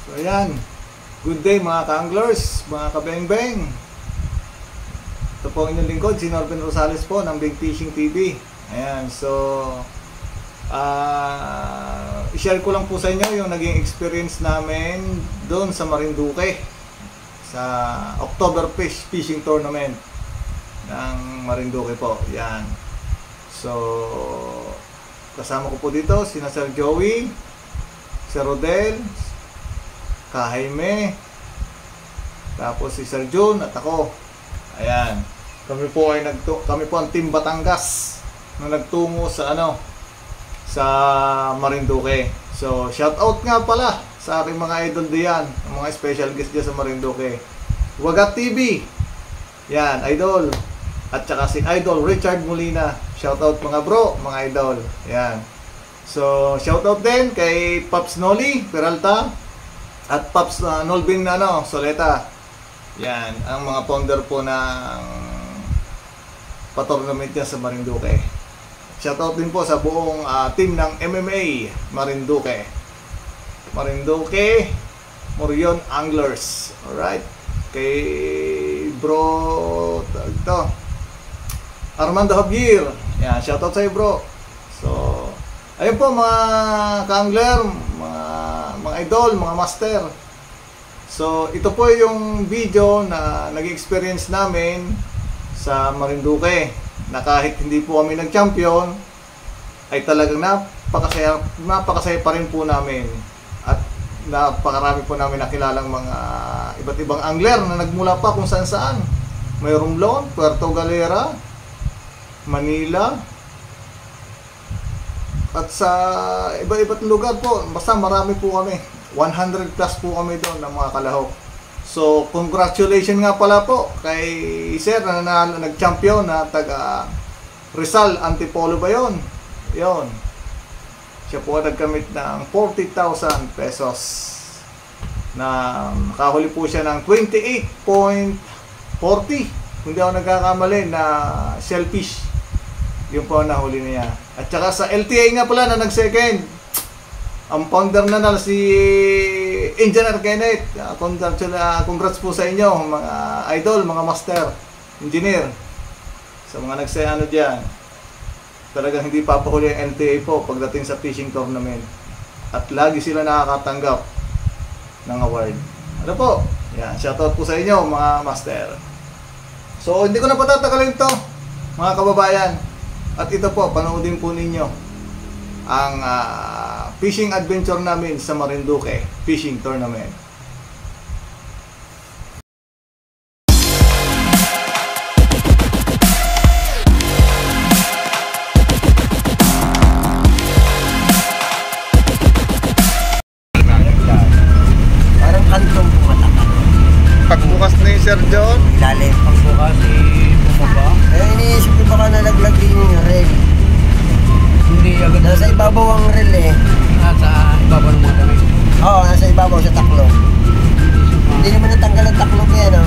So ayan, good day mga ka-anglers, mga kabeng-beng. Ito po ang inyong lingkod, si Norben Rosales po ng Big Fishing TV. Ayan, so i-share ko lang po sa inyo yung naging experience namin doon sa Marinduque sa October Fishing Tournament ng Marinduque po. Yan. So kasama ko po dito sina Sir Joey, Sir Rodel, Ka Jaime, tapos si Sir Jun at ako. Ayan. Kami po ang Team Batangas na nagtungo sa sa Marinduque. So shout out nga pala sa aking mga idol diyan, ang mga special guest diyan sa Marinduque. Wagat TV. Yan, idol. At saka si Idol Richard Molina. Shout out mga bro, mga idol. Yan. So shout out din kay Pops Noli Peralta at Pops Nolvin Soleta. Yan, ang mga founder po ng pa-tournament niya sa Marinduque. Shoutout din po sa buong team ng MMA Marinduque. Marinduque Morion Anglers. Alright. Kay bro ito, Armando Javier. Yan, shoutout sa iyo bro. So, ayun po mga ka-angler, mga idol, mga master. So, ito po yung video na nag-experience namin sa Marinduque, na kahit hindi po kami nag-champion, ay talagang napakasaya pa rin po namin. At napakarami po namin nakilalang mga iba't ibang angler na nagmula pa kung saan-saan. May Romblon, Puerto Galera, Manila, at sa iba't lugar po. Basta marami po kami. 100 plus po kami doon ng mga kalahok. So, congratulations nga pala po kay Sir na nag-champion na taga Rizal Antipolo ba yun? Yun. Siya po nagkamit ng 40,000 pesos. Na nakahuli po siya ng 28.40. Hindi ako nagkakamali na shellfish. Yun po ang nahuli niya. At saka sa LTA nga pala na nag-second. Ang founder na si Engineer Kenneth. Congrats po sa inyo mga idol, mga master, engineer. Sa mga nagsayano dyan. Talagang hindi papahuli ang LTA po pagdating sa fishing tournament. At lagi sila nakakatanggap ng award. Ano po? Yan, shoutout po sa inyo mga master. So hindi ko na patatagalin ito mga kababayan. At ito po, panoodin po ninyo ang fishing adventure namin sa Marinduque Fishing Tournament. Parang kantong bumatakan. Pagbukas na yung Sir John. Lalim. Pagbukas bumaba. Iniisip ko baka nalaglag din yung rel. Hindi agad. Nasa ibabaw ang rel eh. Nasa ibabaw ng mga damit? Oo, nasa ibabaw sa taklo. Hindi naman natanggal ang taklo kaya no?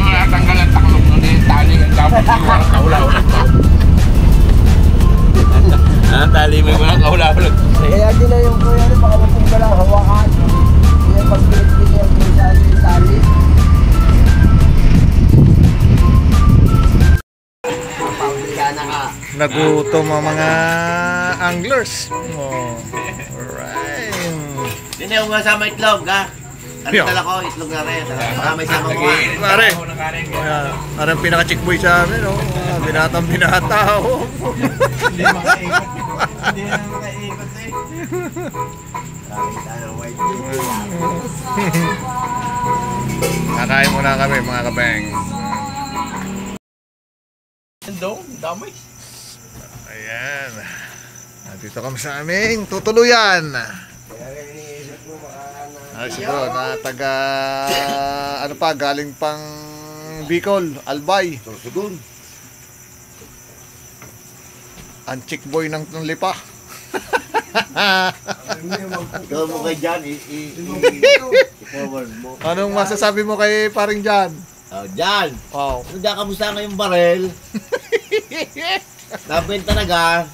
Natanggal ang taklo nun yung tali ang dapat yung kaula-ulat ko. Tali mo yung mga kaula-ulat. Kaya din na yung kuya rin, baka matunggal ang hawakan. Kaya pag-bilit yung tali. Nagutom ang mga anglers. Oh, alright. Hindi ako nga sama itlog, ha? Ano tala ko, itlog na rin. Baka may sama mo, ha? Pare, parang pinaka-chickboy sa amin, oh. Binatang binata, oh. Hindi makaikot. Hindi na makaikot, eh. Nakain muna kami, mga kabeng. Doon, damay. Ayan. Nandito kami sa aming tutuluyan. Ay, siguro na taga galing pang Bicol, Albay. Susugun. Ang chick boy ng lipa. Ikaw mo kay Jan, i-forward mo. Anong masasabi mo kay paring Jan? Oh, Jan! Wow. Kamusta ngayong barel? Nabenta na ga.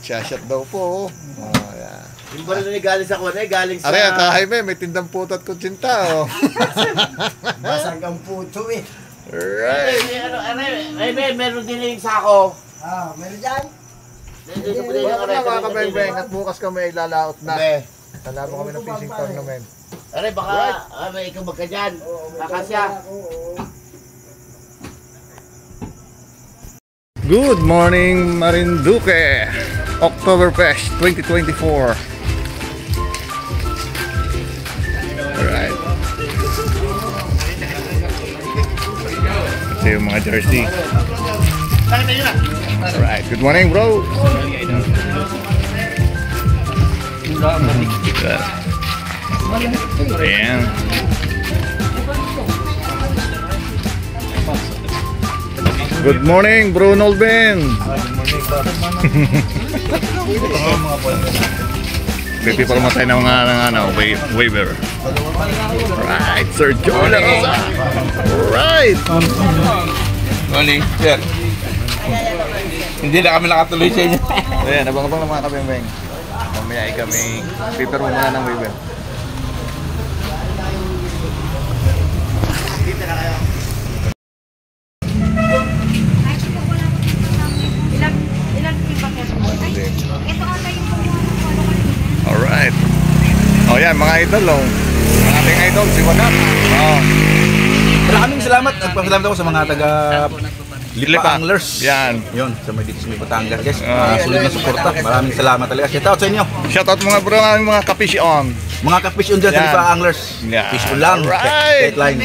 Nagsashot daw po. Oh, yeah. Yung ba rin galing sa kuwan galing sa... Are, Kajaime, may tindang puto at kutsinta, oh. Basag ang puto eh. Right. Meron din yung sako. Meron dyan? Wala na mga kabeng-beng at bukas kami ay lalaot na. Lalaro kami ng fishing tournament. Are, baka may ikabag ka dyan. Kakasya. Good morning, Marinduque! Oktoberfest 2024. Alright. Ito yung mga jersey. Alright, good morning, bro! Ayan. Good morning, Bruno Ben. Pipi pa naman tayo ng mga waiver. Right, Sir Joe Larosa. Right. Morning, sir. Hindi na kami nakatuloy sa inyo. Ayan, abang-abang ng mga kabeng-beng. Mamaya ay kami paper mo muna ng waiver. Alright. Oh yan, mga idol, oh. Ang ating idol, si Wanak. Oh. Maraming salamat. Nagpasalamat ako sa mga taga Lipa Anglers. Yan. Yun, sa may dito sa may Batangas, guys. Sulit na suporta. Maraming salamat talaga. Shout out sa inyo. Shoutout mga bro, ang mga kapish on. Mga ka-fish on dyan sa Yan. Lipa Anglers. Yan. Fish on lang. Alright. Deadline.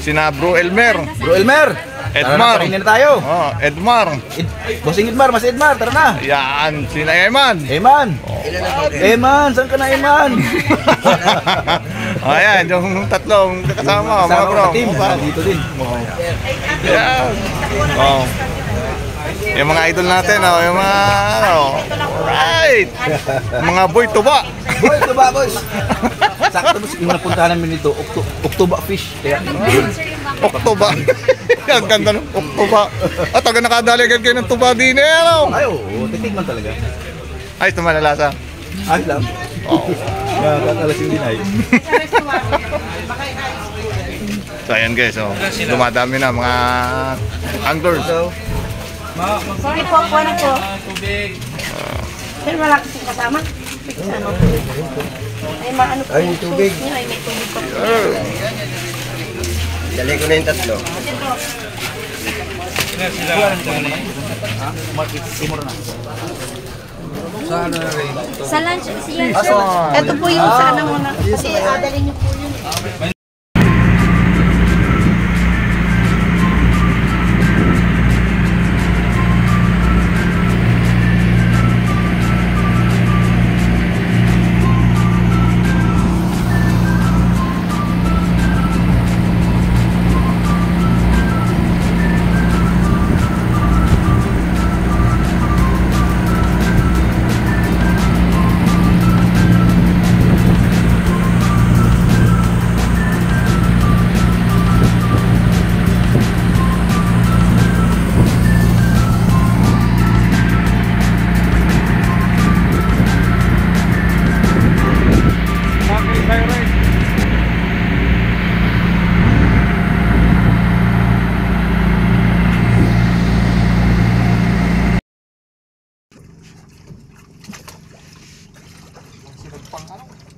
Sina Bro Elmer. Bro Elmer. Edmar. Tara na tayo. Oh, Edmar. Bossing Edmar, mas Edmar. Tara na. Yan, sina Eman. Eman. Eman, saan ka na Eman? Ayan, yung tatlong kasama, mga bro. Team, dito din. Yan. Oh. Yung mga idol natin, oh, yung mga right. Mga boy tuba. Boy, ito ba, boys? Sakto boss, yung napuntahan namin dito, Oktoba Fish. Kaya, Oktoba. Ang ganda ng Oktoba. At taga nakadaligan kayo ng tuba din eh. Ano? ay, oo, titigman talaga. Ayos naman na lasa. Ayos lang. Oh. Kakalasin din ay. So ayan guys, oh. Dumadami na mga anglers. Sorry po, kuha na po. Pero malaki yung kasama. Ay, maano po yung tubig niya. Ay, may tubig pa po. Dali ko na yung tatlo. Sa lunch, yan sir. Ito po yung sa ano muna. Kasi adalin niyo po yun.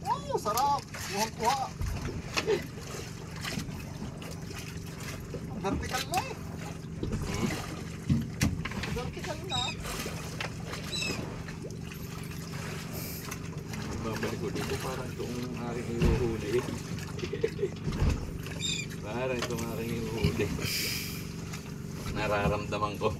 Wow, sarap. Kuha-kuha. Vertical na eh. Vertical na. Babalik ko dito parang itong aking ihuhuli. Parang itong aking ihuhuli. Nararamdaman ko.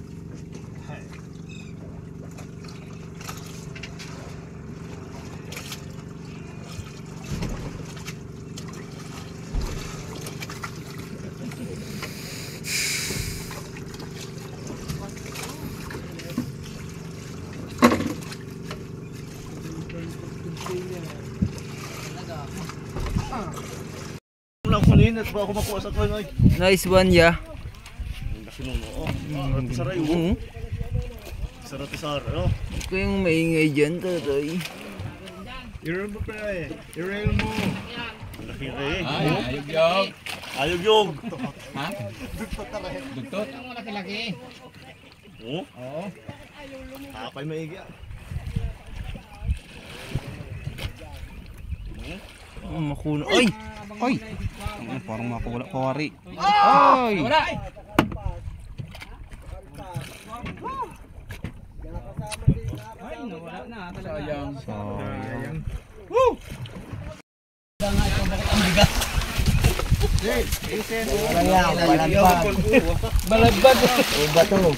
Nice one, yeah. Ito yung maingay dyan, Totoy. I-rail mo pa eh. I-rail mo. Laki rin. Ayog yog. Ayog yog. Ha? Dugtot? Ang malaki-laki. Oo? Oo. Kapal maigi yan. Makuno. Ay! Ay! Parang makawala pawari. Ay! Wala! Ay, nawala na talaga. Sayang. Woo! Balagbag. Iba to.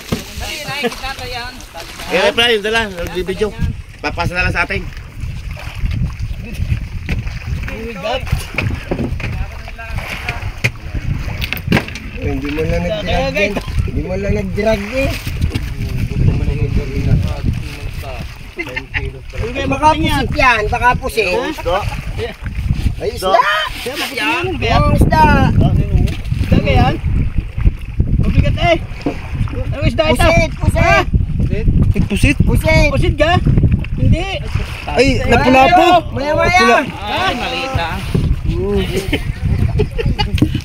Kaya pa yun, dala. Nag-video. Papasa na lang sa atin. Hindi mo lang nag-drag eh. Hindi mo lang nag-drag eh. Baka pusit yan, baka pusit. Ay, isda! Ang isda! Isda ka yan? Mabigat eh! Ano isda ito? Pusit! Pusit! Pusit? Pusit! Pusit ka? Hindi! Ay, lapu-lapu! Maya-maya! Ay, maliit na.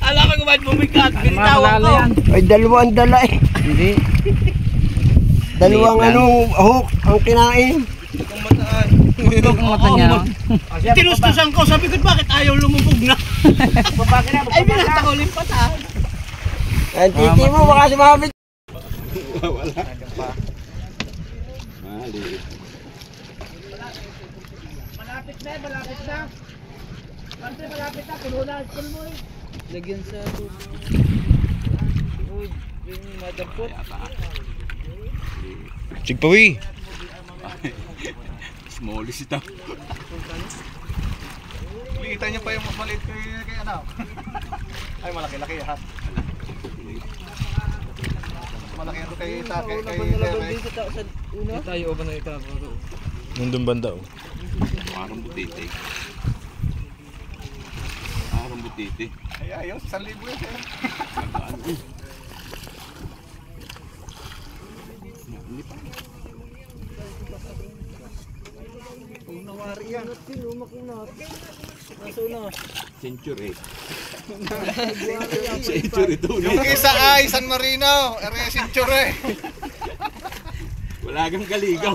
Alam ko kumain bumigat, binitawan ko. Ay, dalawang dala eh. Hindi. Dalawang hook ang kinain. Ito kung mata niya. Tinustusan ko, sabi ko bakit ayaw lumubog na? Ay, binatakulin pa ta. Ang titi mo, baka sumabit. Wala. Mali. Malapit na, malapit na. Pante, malapit na, puno na. Lagyan sa tubig. Uy, yung madapot. Sigpawi. Smallis ito. Kita niyo pa yung mas maliit kay ano. Ay, malaki-laki ha. Malaki ito kay Derek. Tayo ba na ito? Nandun banda oh. Parang butiti. Parang butiti. Ay, ayos, 1,000 yun. Nawari yan. Century. Century ito. Yung isa ay San Marino, area Century. Wala kang galigaw.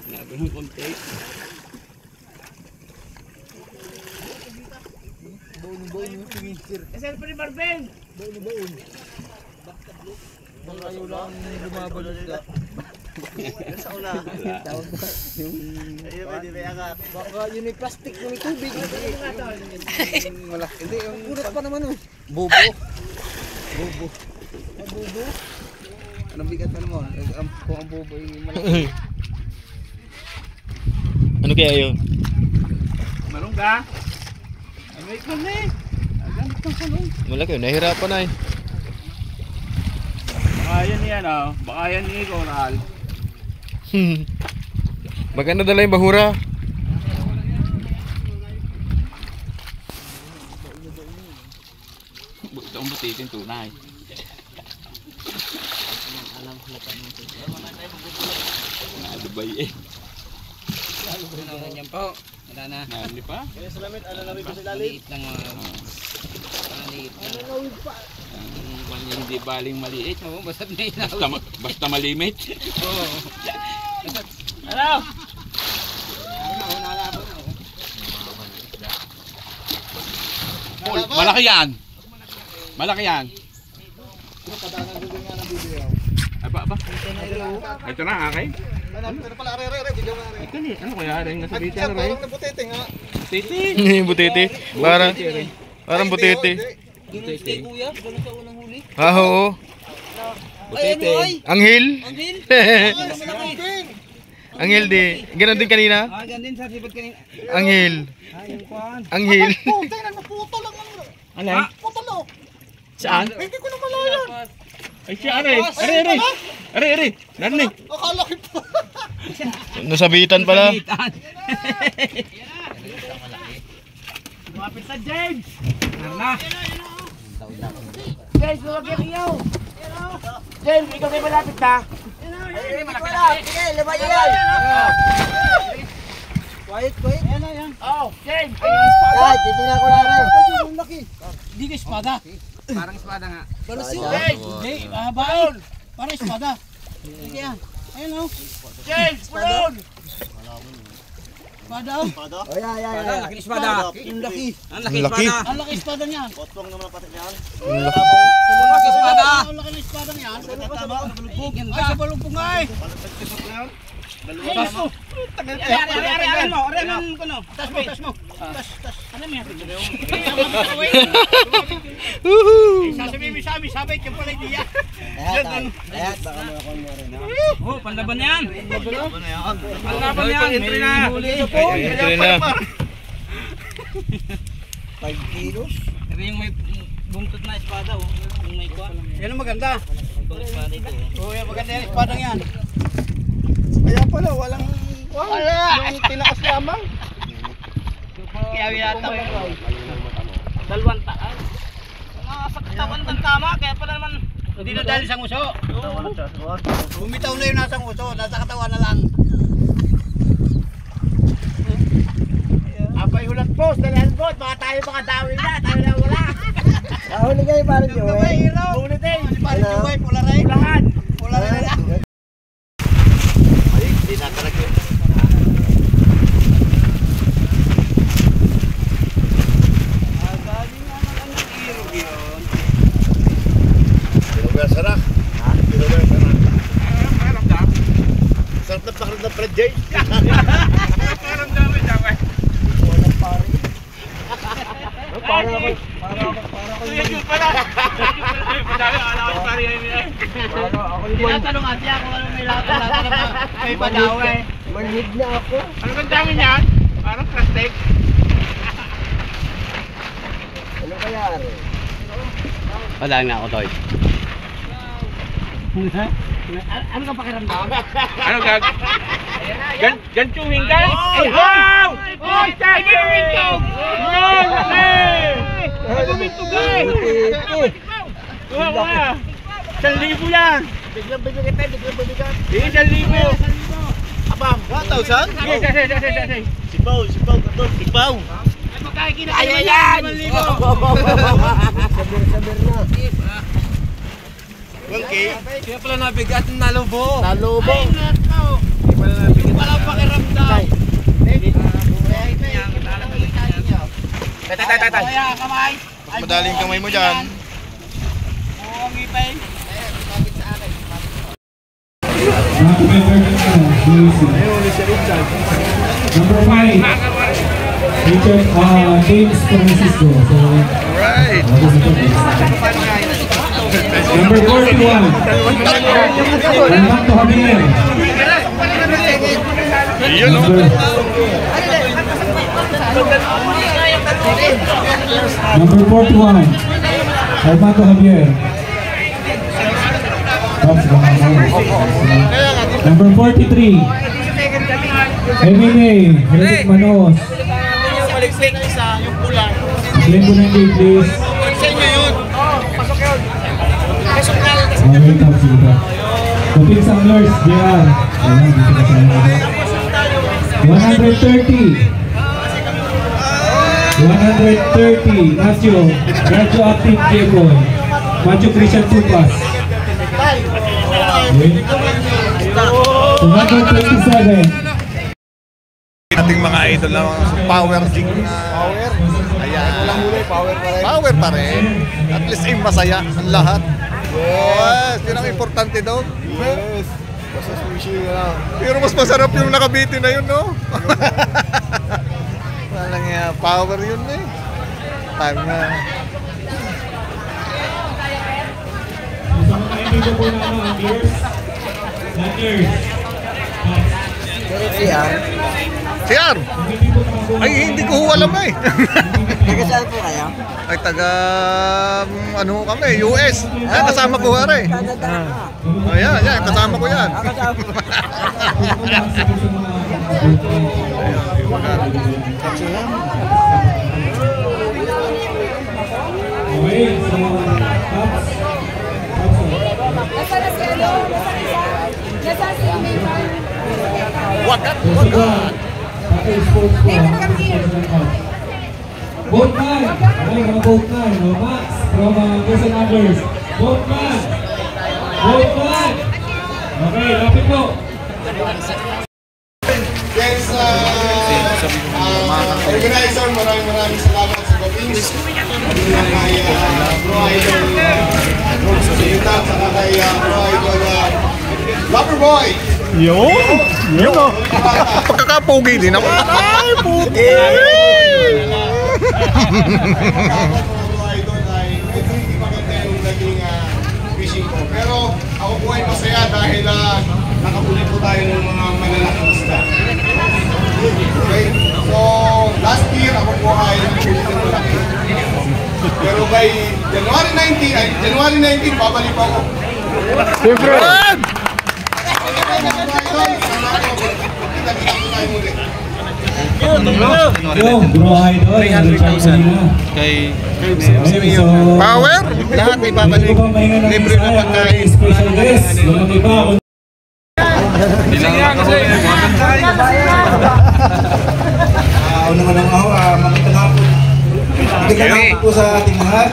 Laban ng konti. Baon yung tumisir. Saan pa ni Marben? Baon. Bang kayo lang lumaban na. Sa una. Tawag ba? Ayun, pwede may angat. Baka yun yung plastic ng tubig. Malaki. Hindi, yung urat pa naman oh. Bobo. Bobo. Bobo? Anong bigat pa naman? Kung ang bobo ay malaki. Ano kaya yun? Malong ka? Ay, may ikon eh. Agad itong salong. Malaki yun, nahihirapan na eh. Baka yan yan oh. Baka yan ni Coral. Maganda dala yung bahura. Ito ang butitin tunay. Nadubay eh. Ganyan po. Wala na. Nali pa? Kaya salamat, na rin ko sila liit lang mga maliit na. Hindi baling maliit. Oo, basta na Basta malimit. Oo. Ano? Paul, malaki yan. Malaki yan. Aba. Ito na, akin. Ano pala, are, video mo are. Ito ni, ano kaya rin nasa Ay, dito yan, na rin? parang nabutete nga. Titi. Butete. Parang butete. Ginuste kuya, gano'n sa unang huli. Ah, oo. Ay, ano ay? Anghel. Anghel? Anghel di. Ganon din kanina. Ah, ganun din sa sipot kanina. Anghel. Ay, yung kwan. Anghel. Putay na, naputol lang ang... Ano? Putol oh. Saan? Hindi ko na malayan. Ay siya, are. Nani? Akala ko pa. Nasabitan pala. Lumapit na, James! Na! James, lumapit kayo! James, ikaw kayo malapit na! Malapit na! Sige, labay yan! Quiet. Oh, James! Dad, titignan ko na rin. Hindi ka espada. Parang espada nga. James! Hindi, mahabain. Parang espada. Sige yan. Ayun o. James, pulon! Espada o. Oh, yeah. Laki espada. Ang laki. Ang laki. Ang laki espada niyan. Potong naman ang patik niyan. Ang laki espada. Ang laki ng espada niyan. Ay, sa balupong nga eh. Ariyan mo, kuno. Tas mo. Ano mo yan? Sasabihin mo sa amin, sabay, yung pala idea. Ayan, baka makakon mo rin. Oh, panlaban yan. Panlaban yan. Entry na. 5 kilos. Ito yung may buntot na espada oh. Yung may kuha. Yan ang maganda. Oh, yan maganda yan, espadang yan. Kaya pala, walang... Wala! Yung tinaas lamang. Kaya winata ko. Dalawang taas. Sa katawan ng tama, kaya pala naman hindi na dali sa nguso. Bumitaw na yung nasa nguso, nasa katawan na lang. Abay hulat boss, dalahan boss, baka tayo makadawi na, tayo na wala. Nahuli kayo parang Joey. Ulit eh, Parang Joey, pula rin. ulahan. Pula rin na lang. Hindi nakarag yun. Sarap. Sarap na pakaroon ng Fred J. Parang dami dami. Para ako. Yun pala. Madami, akala ko pari yan eh. Tinatanong ate ako kung ano may lahat may padaw eh. Manhid na ako. Ano bang dami niyan? Parang plastic. Ano kaya rin? Wala na ako, Toy. Ano ka pakiramdam? Ano gag? Ganchuhin ka? Ay, wow! Oy, sige, gumintog! Gumintog eh! Kuha ko nga! 1,000 yan! Biglang bigyan kita, biglang bigyan. Hindi, 1,000! Abang, 1,000? Sige, sige. Sipaw, katon, sipaw. Ay magkakita Kaya yan! Sabir na. 1K. Kaya pala nabigat ng nalubo. Nalubo. Walang pakiramdam. Tay. Kaya kamay. Madaling kamay mo dyan. Oo, ang ipay. Number 5, Richard James Francisco. So, Right. number 41, Armando Javier. Yun o. Number 41, Armando Javier. Number 43, MMA, Eric Manos. Maligpik isa, yung pulang. Claim po ng day, please. Sa inyo yun. Pasok yun. Wait up, sige. Kapit sa nurse, JR. Ayan, dito ka sa 130, Nacho, Radioactive J-Boy, Macho Christian Tupas. 227, Ating mga idol na power jig na... Power? Ayan. Walang huli, power pa rin. Power pa rin. At least masaya ang lahat. Yes. Yun ang importante daw. Yes. Basta sushi na lang. Pero mas masarap yung nakabiti na yun, no? Walang power yun eh. Time na. sa mga kaibigan po na anglers, CR! Ay, hindi ko alam eh. Taga saan po kayo? Ay, taga... ano kami, US. Ay, kasama ko pare. Canada. Ayan, kasama ko yan. Okay, so, Pops. Nasaan na si ano? Nasaan si Mayman? So, Sugan. Tatay Sports po. Boatman. Okay, mga Boatman. Max from Girls and Others. Boatman. Boatman. Okay, lapit po. Yes, organizer, maraming salamat sa Gopings. Kay Bro Idol Salita, saka kay Bro Idol Loverboy. Yun o. Pagkakapogi din naman. Ay, puti! Bro Idol ay medyo hindi maganda yung naging fishing ko. Pero ako po ay masaya dahil nakapuli po tayo ng mga malalaking isda. Okay? So, last year ako po ay nakapuli ng malaki. Pero by January 19, babalik po ako. Siyempre! Yo, Bro Idol. 300,000 Kay Power! lahat ay babalik. Libre na pagkain. Special guest. Walang iba. Unang-unang ako, magandang hapon. Magandang hapon po sa ating lahat.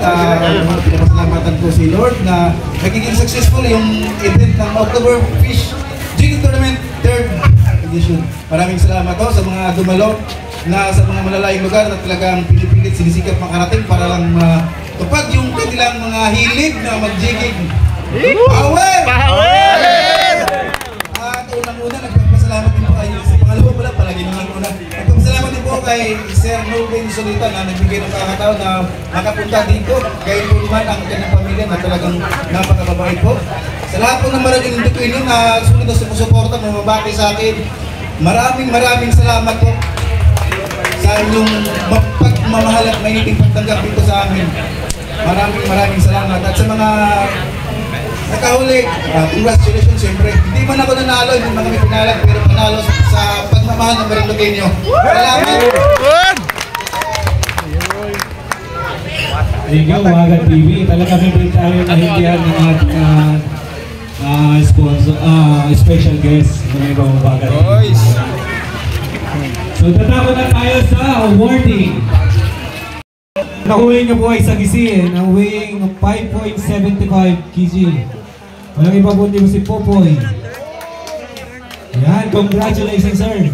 Pinapasalamatan po si Lord na nagiging successful yung event ng October Fish Jigging Tournament 3rd edition. Maraming salamat po sa mga dumalo na sa mga malalayong lugar na talagang pinipilit sinisikap makarating para lang matupad yung kanilang mga hilig na mag-jigging. Power! At unang-una, nagpapasalamat din po kayo. Sa pangalawa pala, palagi naman una. Nagpapasalamat din po kay Sir Norbin Solita na nagbigay ng pagkakataon na makapunta dito. Kayo po naman ang kanyang pamilya na talagang napakababait po. Sa lahat po ng maraming dito inyo na sunod na sumusuporta, mamabati sa akin. Maraming salamat po sa inyong pagmamahal at mainiting pagtanggap dito sa amin. Maraming salamat. At sa mga nakahuli, congratulations siyempre. Hindi man ako nanalo, hindi man kami pinalag, pero panalo sa pagmamahal ng Marinduqueño. Salamat! Ikaw, Waga TV. Talaga may tayo nahindihan ng ating sponsor, special guest ng ibang Waga TV. So, tatapos na tayo sa awarding. Nahuwi niyo po ay isang isi, nahuwing 5.75 kg. Walang iba po si Popoy. Yan, congratulations sir.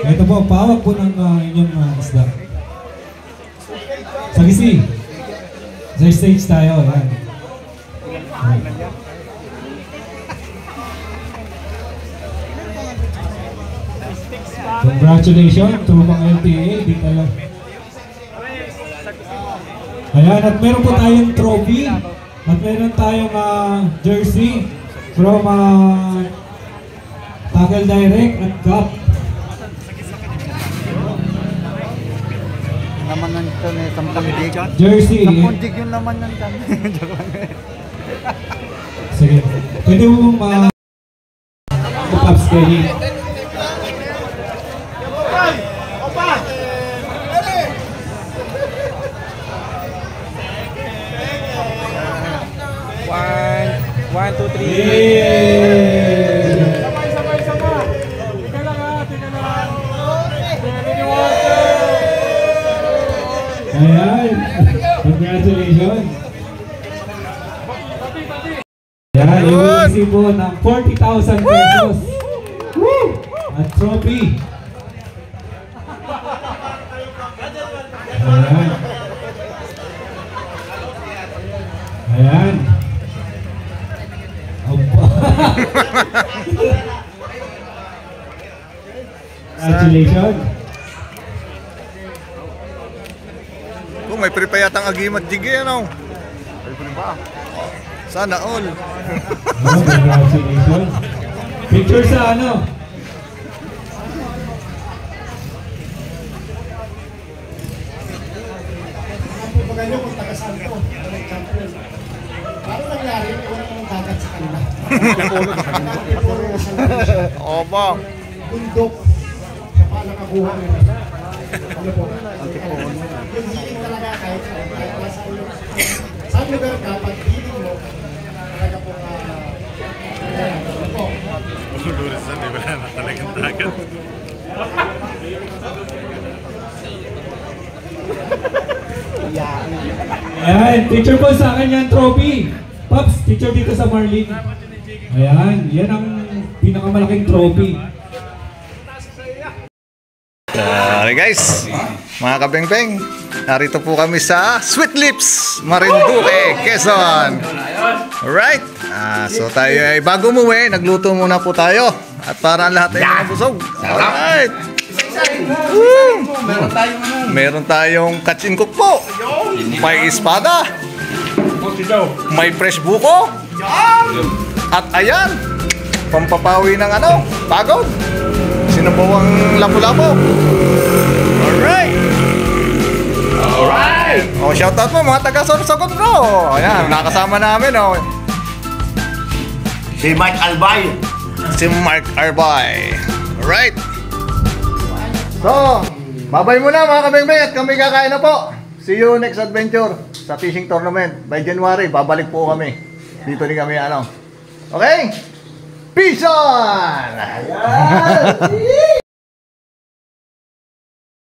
Ito po, pahawak po ng inyong isda. Sa isi. Sa stage tayo, yan. Congratulations to mga LTA, di talaga. Ayan, at meron po tayong trophy at meron tayong jersey from Tackle Direct at Cup. Naman ng sampang-dig. Jersey. Sampang-dig yung naman ng kami. Sige. Pwede mo Cups Kelly. One, two, three. Ayan. Congratulations. Ayan, i-receive po ng 40,000 pesos. Woo! At trophy. Ayan. Ayan. Congratulations. Oh, may pre pa yatang agimat jigi ano. Sana all. Congratulations. Picture sa ano? Pagano kung taga-saan ko, champion. Paano nangyari? Wala namang dagat sa kanila. Oba. Bundok. Sa palakabuhan nila. Ano po? Yung hiling talaga kahit nasa ulo. lugar ka, pag feeling mo, talaga po Lurisan, di ba na talagang dagat? Ayan, picture po sa akin yan, trophy. Pops, picture dito sa Marlin. Ayan, yan ang pinakamalaking trophy. Okay guys, mga kabeng-beng, narito po kami sa Sweet Lips, Marinduque, Quezon. Alright, so tayo ay bago umuwi, nagluto muna po tayo. At para lahat ay mabusog. Alright. Meron tayong catch and cook po. May espada. May fresh buko. At ayan, pampapawi ng ano, pagod. Sinabawang lapu-lapu. Alright. Alright. Oh, shoutout po mga taga-Sorsogon bro. Ayan, nakasama namin oh. Si Mike Albay. Si Mark Arbay. Alright. So, babay muna mga kabeng-beng at kami kakain na po. See you next adventure sa fishing tournament. By January, babalik po kami. Dito din kami ano. Okay? Peace on!